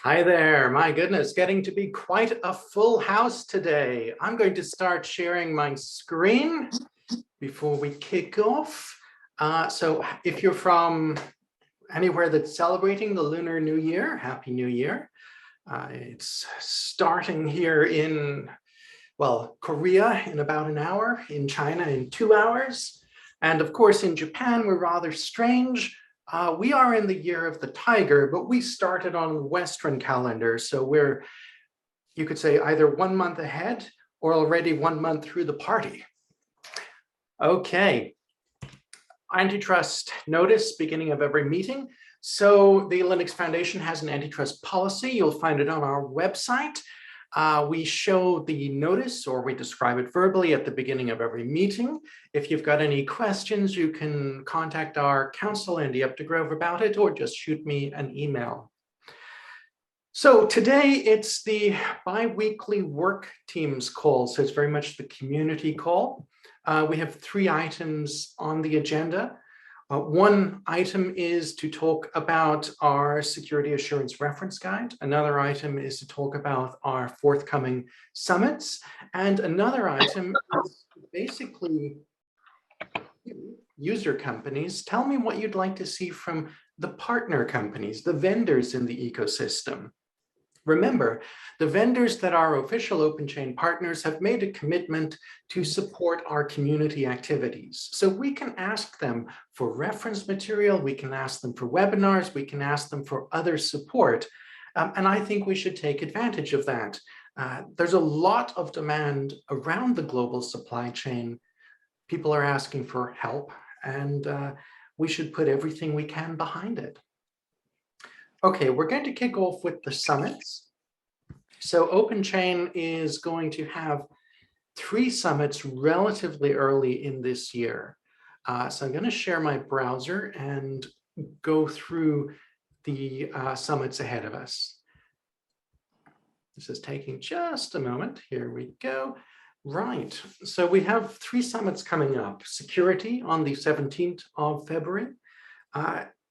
Hi there. My goodness, getting to be quite a full house today. I'm going to start sharing my screen before we kick off. So if you're from anywhere that's celebrating the Lunar New Year, Happy New Year. It's starting here in, well, Korea in about an hour, in China in 2 hours. And of course, in Japan, we're rather strange. We are in the year of the tiger, but we started on the Western calendar. So we're, you could say, either 1 month ahead or already 1 month through the party. Okay. Antitrust notice, beginning of every meeting. So the Linux Foundation has an antitrust policy. You'll find it on our website. We show the notice, or we describe it verbally at the beginning of every meeting. If you've got any questions, you can contact our counsel, Andy Updegrove, about it, or just shoot me an email. So today it's the bi-weekly work teams call, so it's very much the community call. We have 3 items on the agenda. One item is to talk about our security assurance reference guide. Another item is to talk about our forthcoming summits. And another item is basically user companies. Tell me what you'd like to see from the partner companies, the vendors in the ecosystem. Remember, the vendors that are official OpenChain partners have made a commitment to support our community activities. So we can ask them for reference material, we can ask them for webinars, we can ask them for other support. And I think we should take advantage of that. There's a lot of demand around the global supply chain. People are asking for help, and we should put everything we can behind it. Okay, we're going to kick off with the summits. So OpenChain is going to have 3 summits relatively early in this year. So I'm going to share my browser and go through the summits ahead of us. This is taking just a moment. Here we go. Right, so we have 3 summits coming up. Security on the 17th of February,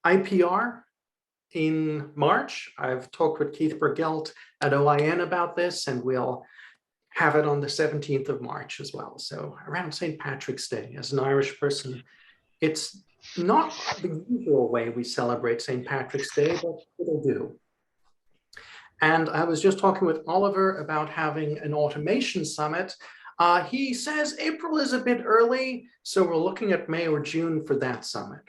IPR in March. I've talked with Keith Bergelt at OIN about this, and we'll have it on the 17th of March as well. So around St. Patrick's Day. As an Irish person, it's not the usual way we celebrate St. Patrick's Day, but it'll do. And I was just talking with Oliver about having an automation summit. He says April is a bit early, so we're looking at May or June for that summit.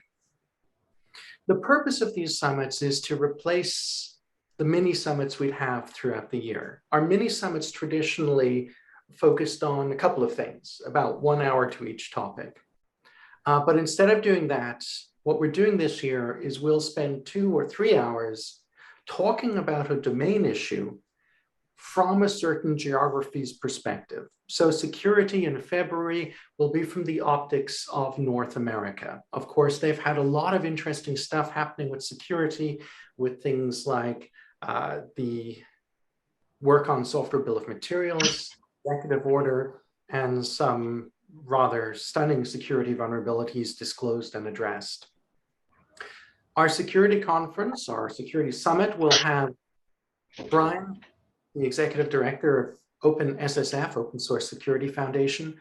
The purpose of these summits is to replace the mini summits we'd have throughout the year. Our mini summits traditionally focused on a couple of things, about 1 hour to each topic. But instead of doing that, what we're doing this year is we'll spend 2 or 3 hours talking about a domain issue from a certain geography's perspective. So security in February will be from the optics of North America. Of course, they've had a lot of interesting stuff happening with security, with things like the work on software bill of materials, executive order, and some rather stunning security vulnerabilities disclosed and addressed. Our security conference, our security summit, will have Brian, the executive director of OpenSSF, Open Source Security Foundation,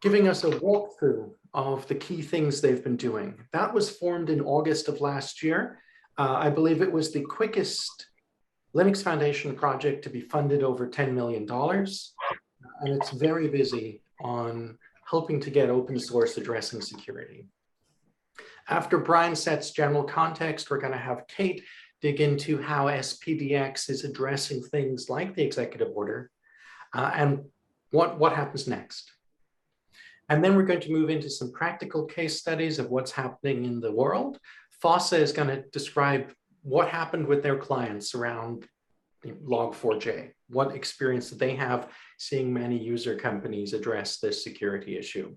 giving us a walkthrough of the key things they've been doing. That was formed in August of last year. I believe it was the quickest Linux Foundation project to be funded over $10 million. And it's very busy on helping to get open source addressing security. After Brian sets general context, we're going to have Kate dig into how SPDX is addressing things like the executive order and what happens next. And then we're going to move into some practical case studies of what's happening in the world. FOSSA is going to describe what happened with their clients around Log4j. What experience did they have seeing many user companies address this security issue?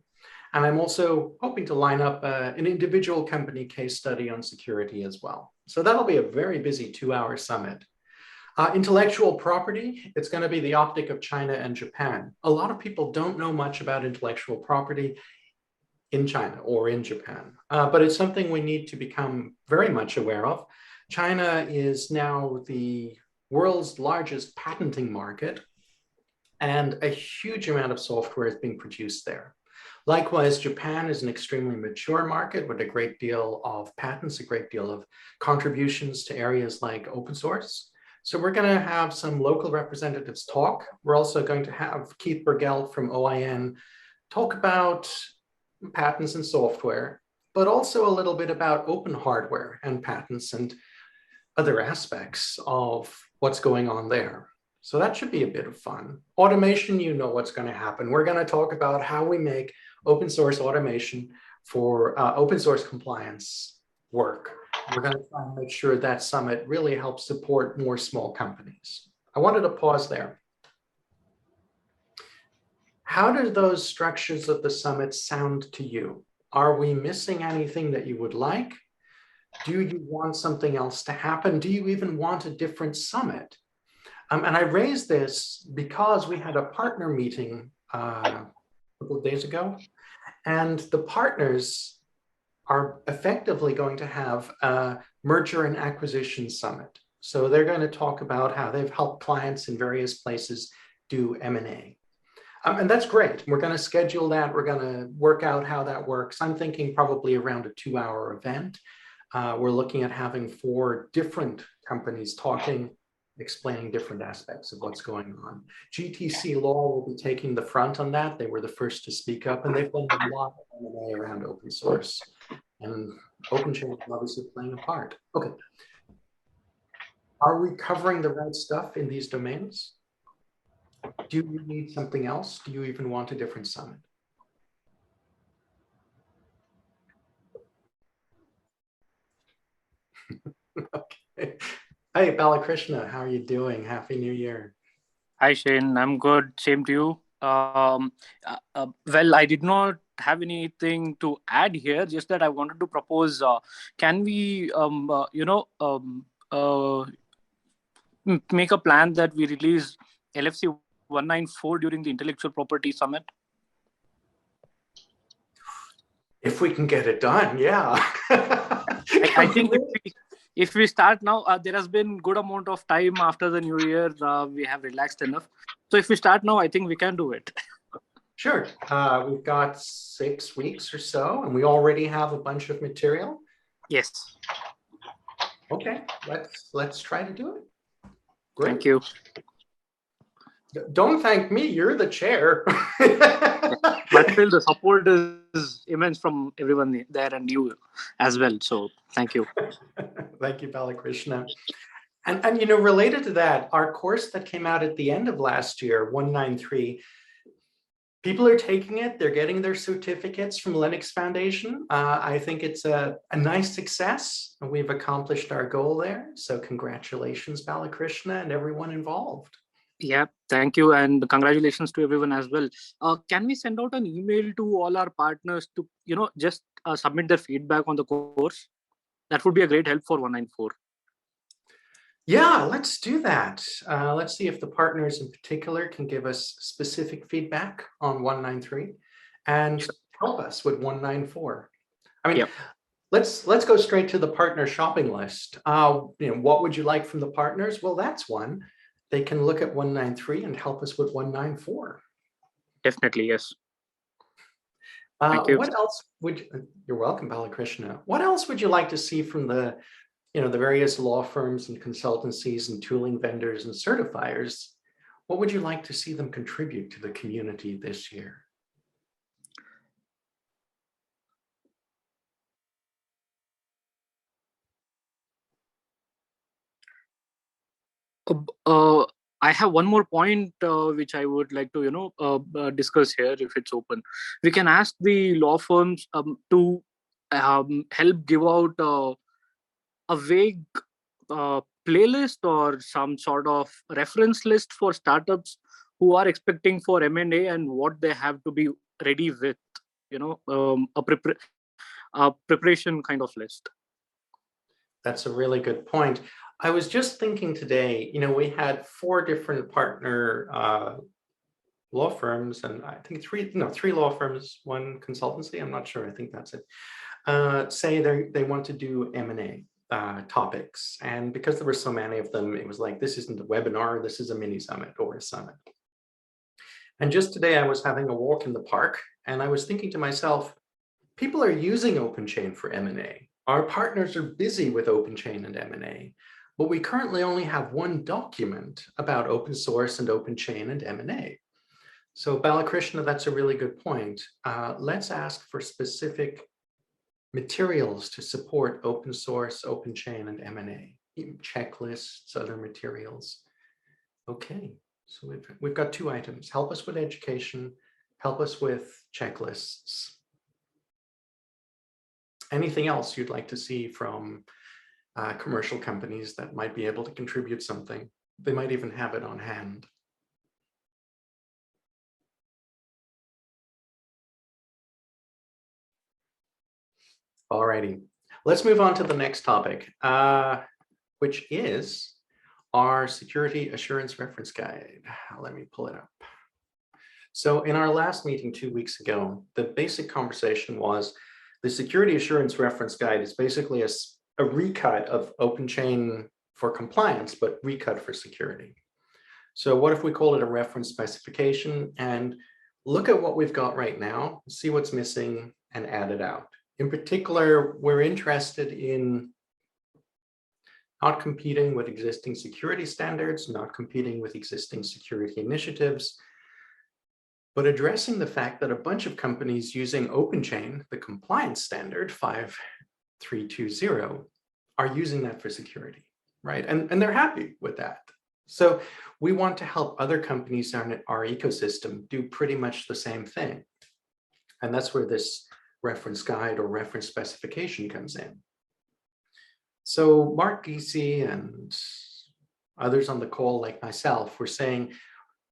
And I'm also hoping to line up an individual company case study on security as well. So that'll be a very busy 2-hour summit. Intellectual property, it's going to be the optic of China and Japan. A lot of people don't know much about intellectual property in China or in Japan, but it's something we need to become very much aware of. China is now the world's largest patenting market, and a huge amount of software is being produced there. Likewise, Japan is an extremely mature market with a great deal of patents, a great deal of contributions to areas like open source. So we're going to have some local representatives talk. We're also going to have Keith Burgell from OIN talk about patents and software, but also a little bit about open hardware and patents and other aspects of what's going on there. So that should be a bit of fun. Automation, you know what's going to happen. We're going to talk about how we make open source automation for open source compliance work. We're going to try and make sure that summit really helps support more small companies. I wanted to pause there. How do those structures of the summit sound to you? Are we missing anything that you would like? Do you want something else to happen? Do you even want a different summit? And I raised this because we had a partner meeting a couple of days ago, and the partners are effectively going to have a merger and acquisition summit. So they're going to talk about how they've helped clients in various places do M&A. And that's great. We're going to schedule that. We're going to work out how that works. I'm thinking probably around a 2-hour event. We're looking at having 4 different companies talking, explaining different aspects of what's going on. GTC Law will be taking the front on that. They were the first to speak up, and they've done a lot of M&A around open source. And OpenChain is obviously playing a part. Okay. Are we covering the right stuff in these domains? Do you need something else? Do you even want a different summit? Okay. Hey, Balakrishna, how are you doing? Happy New Year. Hi, Shane. I'm good. Same to you. Well, I did not have anything to add here, just that I wanted to propose, can we, make a plan that we release LFC 194 during the Intellectual Property Summit? If we can get it done, yeah. I think if we start now, there has been good amount of time after the New Year. We have relaxed enough. So if we start now, I think we can do it. Sure. We've got 6 weeks or so, and we already have a bunch of material. Yes. Okay, let's try to do it. Great. Thank you. Don't thank me, you're the chair. But still, the support is immense from everyone there and you as well. So thank you. Thank you, Balakrishna. And you know, related to that, our course that came out at the end of last year, 193, people are taking it. They're getting their certificates from Linux Foundation. I think it's a nice success. We've accomplished our goal there. So congratulations, Balakrishna, and everyone involved. Yeah, thank you. And congratulations to everyone as well. Can we send out an email to all our partners to, just submit their feedback on the course? That would be a great help for 194. Yeah, let's do that. Let's see if the partners in particular can give us specific feedback on 193 and help us with 194. I mean, yep. Let's go straight to the partner shopping list. What would you like from the partners? Well, that's one. They can look at 193 and help us with 194. Definitely, yes. Thank you. What else you're welcome, Balakrishna. What else would you like to see from the various law firms and consultancies and tooling vendors and certifiers? What would you like to see them contribute to the community this year? I have one more point which I would like to discuss here, if it's open. We can ask the law firms to help give out a vague playlist or some sort of reference list for startups who are expecting for M&A and what they have to be ready with, a preparation kind of list. That's a really good point. I was just thinking today, we had 4 different partner law firms, and I think 3 law firms, 1 consultancy, I'm not sure, I think that's it, say they want to do M&A. topics. And because there were so many of them, it was like, this isn't a webinar, this is a mini summit or a summit. And just today I was having a walk in the park and I was thinking to myself, people are using OpenChain for M&A. Our partners are busy with OpenChain and M&A, but we currently only have one document about open source and OpenChain and M&A. So Balakrishna, that's a really good point. Let's ask for specific materials to support open source, OpenChain, and M&A, checklists, other materials. Okay, so we've got 2 items. Help us with education, help us with checklists. Anything else you'd like to see from commercial companies that might be able to contribute something? They might even have it on hand. Alrighty, let's move on to the next topic, which is our security assurance reference guide. Let me pull it up. So in our last meeting 2 weeks ago, the basic conversation was the security assurance reference guide is basically a recut of OpenChain for compliance, but recut for security. So what if we call it a reference specification and look at what we've got right now, see what's missing and add it out. In particular, we're interested in not competing with existing security standards, not competing with existing security initiatives, but addressing the fact that a bunch of companies using OpenChain, the compliance standard 5320, are using that for security, right? And they're happy with that. So we want to help other companies in our ecosystem do pretty much the same thing. And that's where this reference guide or reference specification comes in. So Mark Giese and others on the call like myself were saying,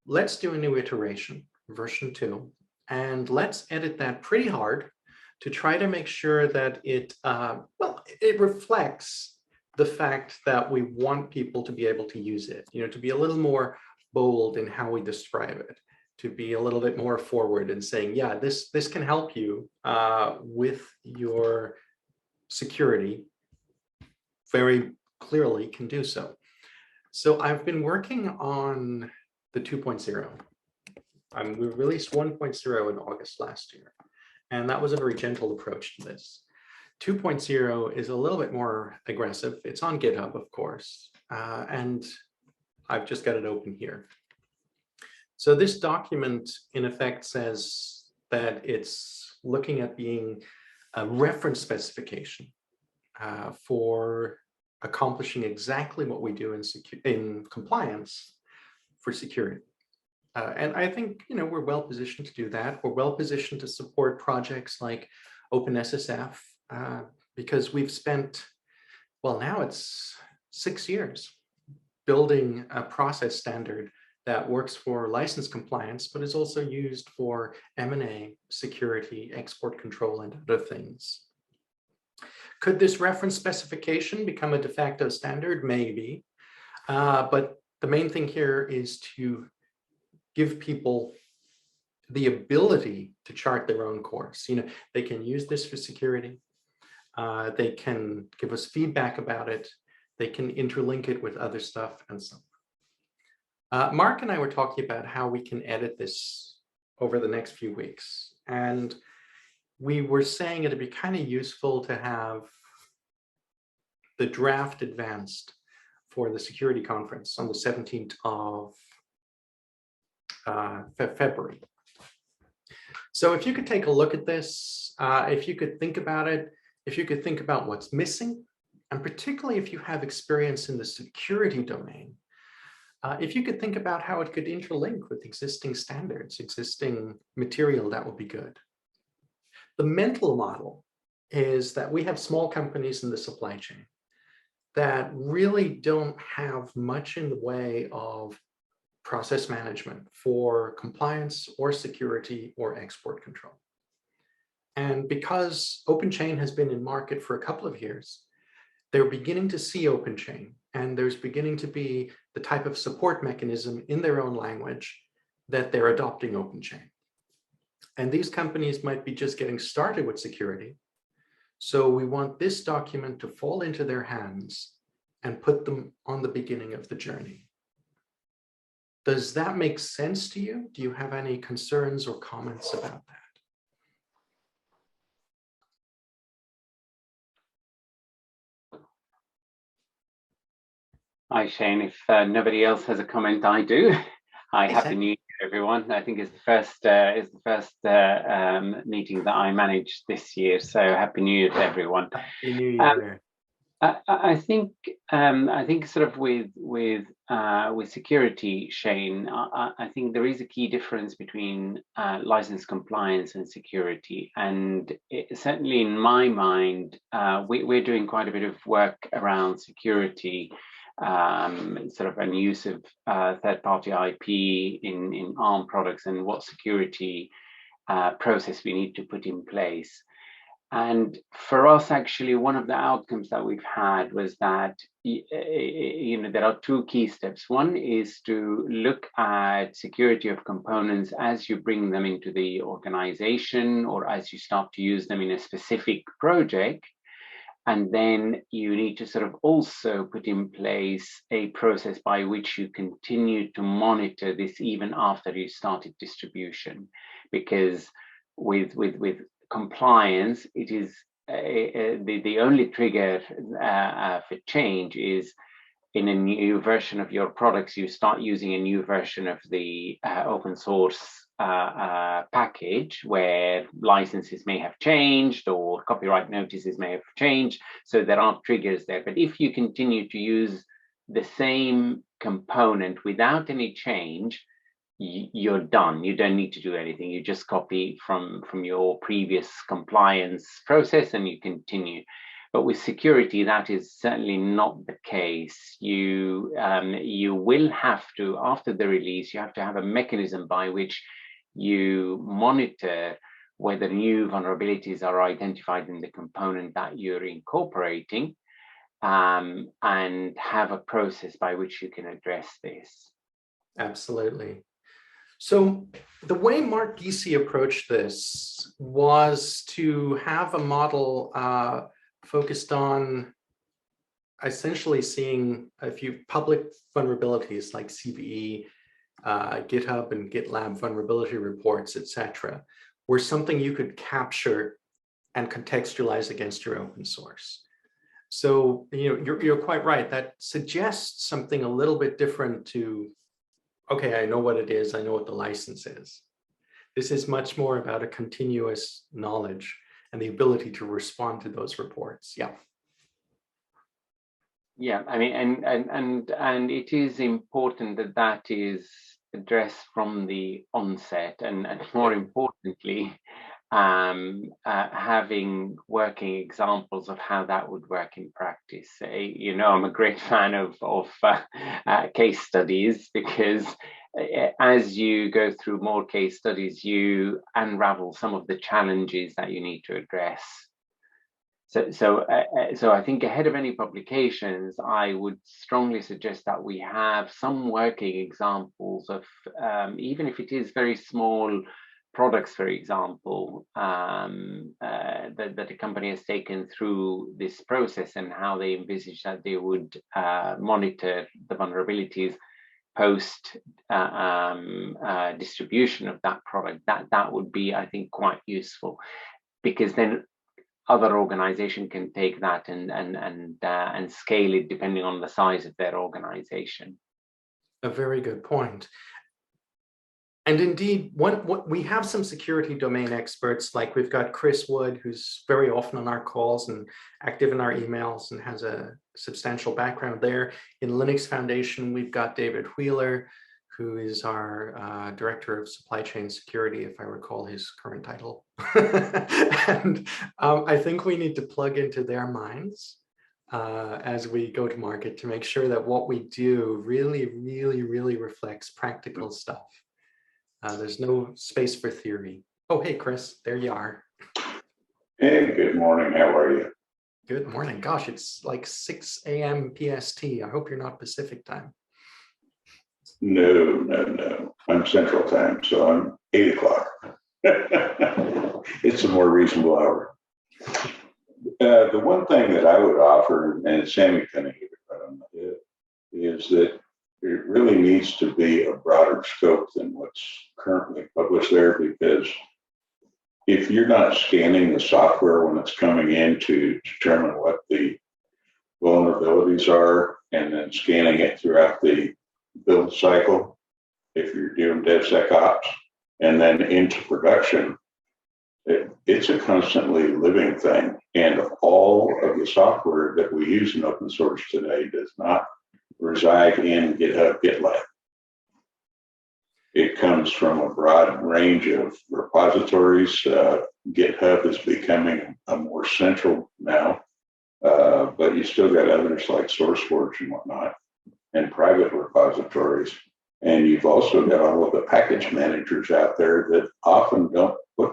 let's do a new iteration, version 2, and let's edit that pretty hard to try to make sure that it reflects the fact that we want people to be able to use it, to be a little more bold in how we describe it, to be a little bit more forward and saying, yeah, this can help you with your security, very clearly can do so. So I've been working on the 2.0. We released 1.0 in August last year, and that was a very gentle approach to this. 2.0 is a little bit more aggressive. It's on GitHub, of course, and I've just got it open here. So this document, in effect, says that it's looking at being a reference specification for accomplishing exactly what we do in compliance for security. And I think, we're well positioned to do that. We're well positioned to support projects like OpenSSF because we've spent, well, now it's 6 years building a process standard that works for license compliance, but is also used for M&A, security, export control, and other things. Could this reference specification become a de facto standard? Maybe. But the main thing here is to give people the ability to chart their own course. They can use this for security. They can give us feedback about it. They can interlink it with other stuff and so on. Mark and I were talking about how we can edit this over the next few weeks. And we were saying it'd be kind of useful to have the draft advanced for the security conference on the 17th of February. So if you could take a look at this, if you could think about it, if you could think about what's missing, and particularly if you have experience in the security domain, if you could think about how it could interlink with existing standards, existing material, that would be good. The mental model is that we have small companies in the supply chain that really don't have much in the way of process management for compliance or security or export control. And because OpenChain has been in market for a couple of years, they're beginning to see OpenChain, and there's beginning to be the type of support mechanism in their own language that they're adopting OpenChain. And these companies might be just getting started with security, So we want this document to fall into their hands and put them on the beginning of the journey. Does that make sense to you? Do you have any concerns or comments about that? Hi, Shane. If nobody else has a comment, I do. Hi, Hey, Happy Sam. New Year, everyone. I think it's the first meeting that I managed this year. So Happy New Year to everyone. Happy New Um, Year. I think sort of with security, Shane. I think there is a key difference between license compliance and security, and certainly in my mind, we're doing quite a bit of work around security, sort of an use of third-party IP in ARM products, and what security process we need to put in place. And for us, actually, one of the outcomes that we've had was that there are two key steps. One is to look at security of components as you bring them into the organization or as you start to use them in a specific project. And then you need to sort of also put in place a process by which you continue to monitor this even after you started distribution, because with compliance, it is the only trigger for change is in a new version of your products. You start using a new version of the open source package where licenses may have changed or copyright notices may have changed. So there are triggers there. But if you continue to use the same component without any change, you're done. You don't need to do anything. You just copy from your previous compliance process and you continue. But with security, that is certainly not the case. You will have to, after the release, you have to have a mechanism by which you monitor whether new vulnerabilities are identified in the component that you're incorporating, and have a process by which you can address this. Absolutely. So the way Mark Giese approached this was to have a model focused on essentially seeing a few public vulnerabilities like CVE, GitHub and GitLab vulnerability reports, etc., were something you could capture and contextualize against your open source. So you're quite right. That suggests something a little bit different to, okay, I know what it is, I know what the license is. This is much more about a continuous knowledge and the ability to respond to those reports. Yeah. Yeah, I mean, and it is important that that is addressed from the onset, and more importantly, having working examples of how that would work in practice. I'm a great fan of case studies, because as you go through more case studies, you unravel some of the challenges that you need to address. So I think ahead of any publications, I would strongly suggest that we have some working examples of, even if it is very small products, for example, that a company has taken through this process and how they envisage that they would monitor the vulnerabilities post distribution of that product. That would be, I think, quite useful, because then other organization can take that and scale it depending on the size of their organization. A very good point. And indeed, what we have some security domain experts, like we've got Chris Wood, who's very often on our calls and active in our emails and has a substantial background there. In Linux Foundation, we've got David Wheeler, who is our Director of Supply Chain Security, if I recall his current title. And I think we need to plug into their minds as we go to market to make sure that what we do really, really, really reflects practical stuff. There's no space for theory. Oh, hey, Chris, there you are. Hey, good morning. How are you? Good morning. Gosh, it's like 6 a.m. PST. I hope you're not Pacific time. No. I'm Central Time, so I'm 8 o'clock. It's a more reasonable hour. The one thing that I would offer, and Sammy kind of hit it right on the head, is that it really needs to be a broader scope than what's currently published there, because if you're not scanning the software when it's coming in to determine what the vulnerabilities are, and then scanning it throughout the build cycle, if you're doing DevSecOps, and then into production, it's a constantly living thing. And all of the software that we use in open source today does not reside in GitHub, GitLab. It comes from a broad range of repositories. GitHub is becoming a more central now, but you still got others like SourceForge and whatnot, and private repositories. And you've also got all of the package managers out there that often don't put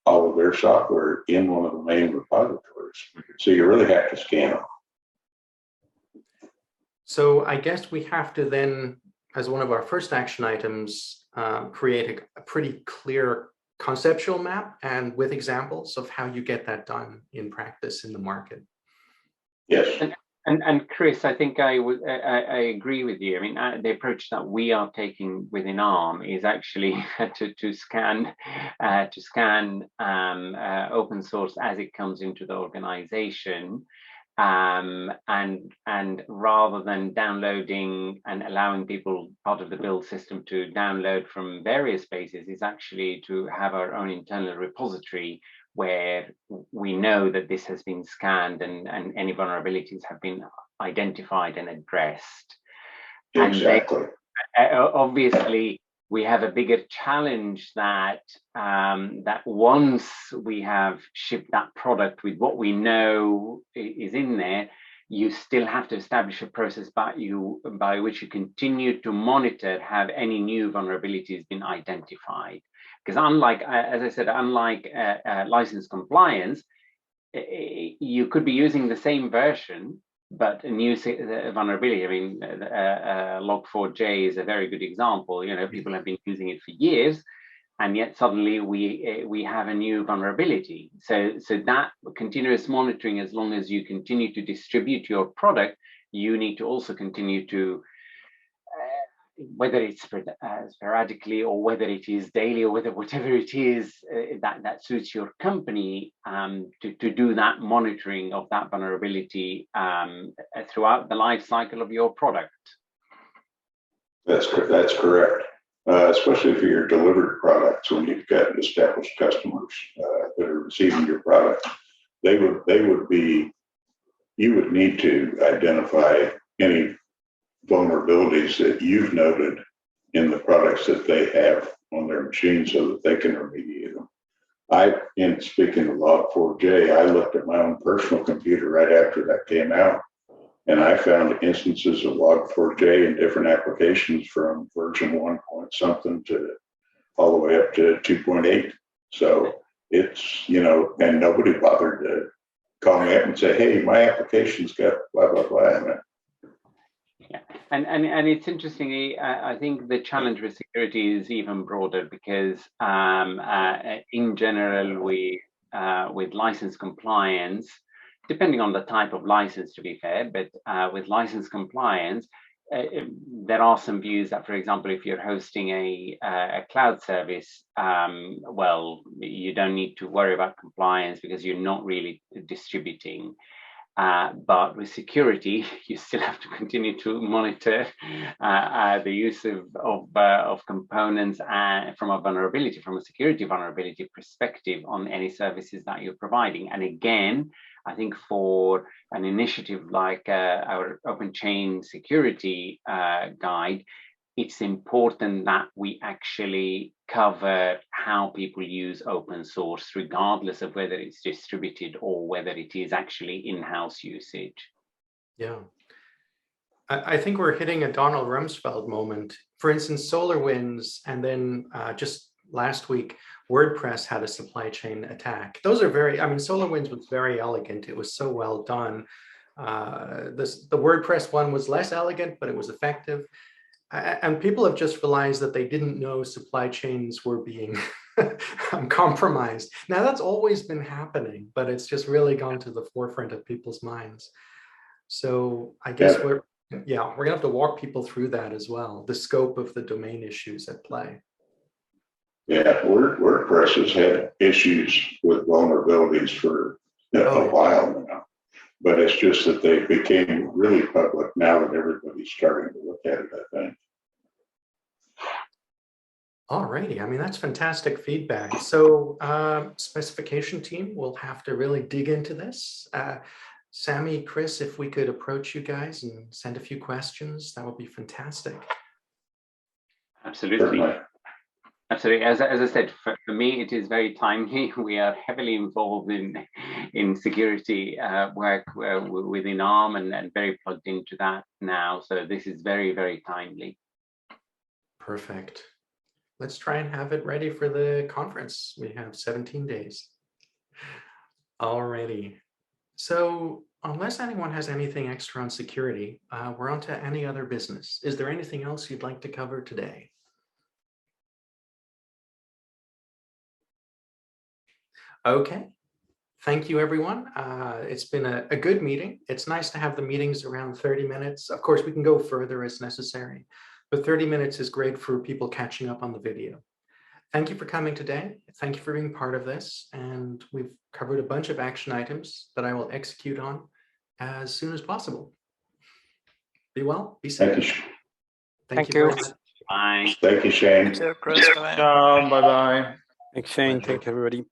all of their software in one of the main repositories. So you really have to scan them. So I guess we have to then, as one of our first action items, create a pretty clear conceptual map and with examples of how you get that done in practice in the market. Yes. And Chris, I think I agree with you. I mean, the approach that we are taking within ARM is actually to scan open source as it comes into the organization, and rather than downloading and allowing people part of the build system to download from various spaces, is actually to have our own internal repository where we know that this has been scanned and any vulnerabilities have been identified and addressed. Exactly. And obviously, we have a bigger challenge that that once we have shipped that product with what we know is in there, you still have to establish a process by which you continue to monitor have any new vulnerabilities been identified. Because unlike, as I said, unlike license compliance, you could be using the same version, but a new vulnerability. I mean, Log4j is a very good example. You know, people have been using it for years, and yet suddenly we have a new vulnerability. So that continuous monitoring, as long as you continue to distribute your product, you need to also continue to, whether it's sporadically or whether it is daily or whatever it is that suits your company, to do that monitoring of that vulnerability throughout the life cycle of your product. That's correct. Especially for your delivered products, when you've got established customers that are receiving your product, you would need to identify any vulnerabilities that you've noted in the products that they have on their machine so that they can remediate them. In speaking of Log4j, I looked at my own personal computer right after that came out, and I found instances of Log4j in different applications from version 1 point something to all the way up to 2.8. So it's, and nobody bothered to call me up and say, hey, my application's got blah, blah, blah in it. Yeah, and it's interesting. I think the challenge with security is even broader because in general, with license compliance, depending on the type of license, to be fair, but with license compliance, there are some views that, for example, if you're hosting a cloud service, well, you don't need to worry about compliance because you're not really distributing. But with security, you still have to continue to monitor the use of components from a security vulnerability perspective on any services that you're providing. And again, I think for an initiative like our OpenChain security guide, it's important that we actually cover how people use open source, regardless of whether it's distributed or whether it is actually in-house usage. Yeah. I think we're hitting a Donald Rumsfeld moment. For instance, SolarWinds, and then just last week, WordPress had a supply chain attack. Those are SolarWinds was very elegant. It was so well done. The WordPress one was less elegant, but it was effective. And people have just realized that they didn't know supply chains were being I'm compromised. Now that's always been happening, but it's just really gone to the forefront of people's minds. So I guess we're gonna have to walk people through that as well, the scope of the domain issues at play. Yeah, WordPress has had issues with vulnerabilities for a while now, but it's just that they became really public now that everybody's starting to look at it, I think. All righty. I mean, that's fantastic feedback. So specification team will have to really dig into this. Sammy, Chris, if we could approach you guys and send a few questions, that would be fantastic. Absolutely. Certainly. Absolutely. As I said, for me, it is very timely. We are heavily involved in security work within ARM and very plugged into that now. So this is very, very timely. Perfect. Let's try and have it ready for the conference. We have 17 days. Alrighty. So unless anyone has anything extra on security, we're on to any other business. Is there anything else you'd like to cover today? Okay. Thank you, everyone. It's been a good meeting. It's nice to have the meetings around 30 minutes. Of course, we can go further as necessary, but 30 minutes is great for people catching up on the video. Thank you for coming today. Thank you for being part of this. And we've covered a bunch of action items that I will execute on as soon as possible. Be well, be safe. Thank you. Thank you very much. Bye. Thank you, Shane. Thank you, Chris. Bye-bye. Thanks, Shane. Thank you, everybody.